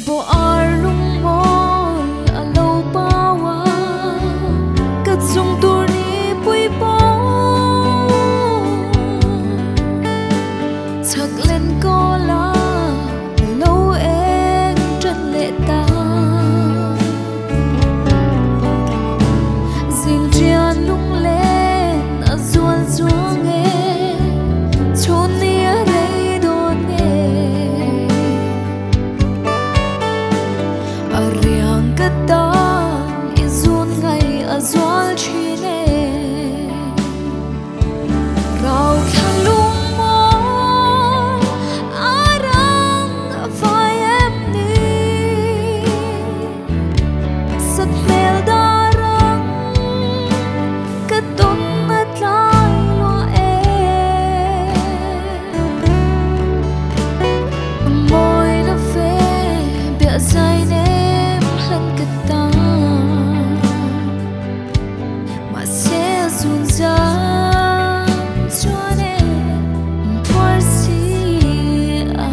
Bo arlung mol alo pawa kat sung tur ni pui po chak len ko la lo en trat le ta zing trian lung len azual zuang e chon ni a rei don e ariang kata izun ngai azual chine rau khalung mo arang vai em ni sat mel darang katon at lai lo e moi na fe bia sai nem hlan kata ma se sun za chuane por si a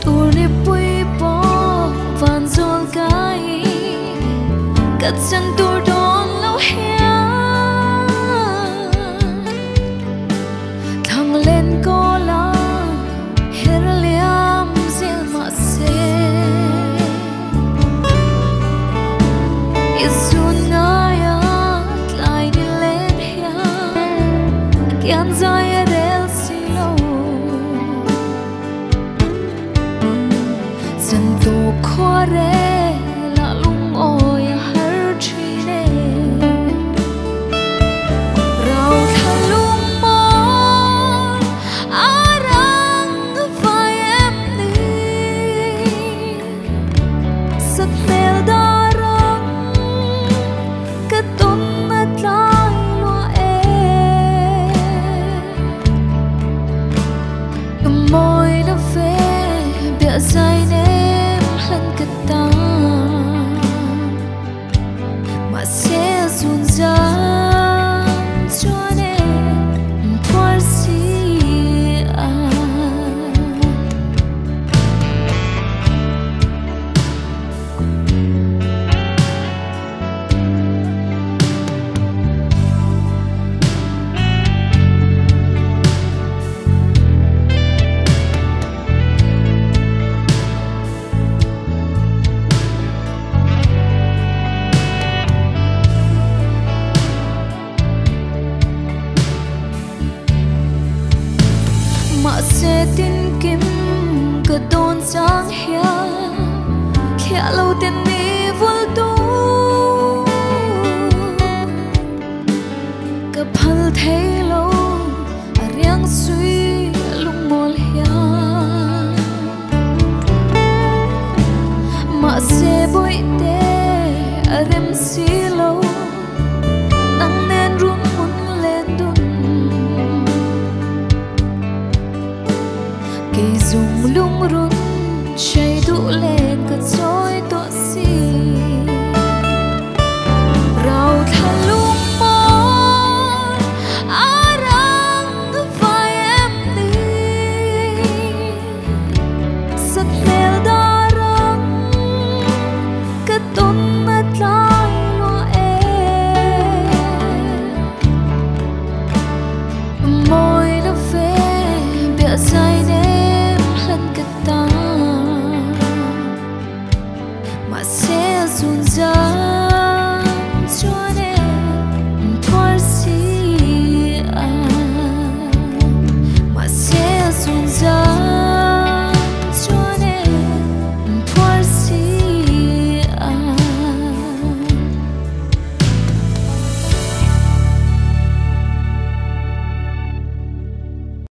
tur ni pui po van zol kai kat sang tur don lo hia thang len ko la her liam zil ma se isun ngaya tlai ni len hia kian zai del silo san to khore la lung oya har chine rau thalung mo arang vai em ni sat mel darang katon at lai lo e moi na fe bia sai nem hlan kata ma se sun za chuane por si a ma se tin kim ka don sang hia khia lo tin ni vul tu ka phal thei lo ariang sui lung mol hia ma se boi te arem si lo nang nen rung mun len dun cây dùng lung run chạy đủ lên cất dối tọa si rau tha lung mòn arang vai em ni sat mel darang katon at lai lo e moi na fe bia sai nem hlan kata ma se sun za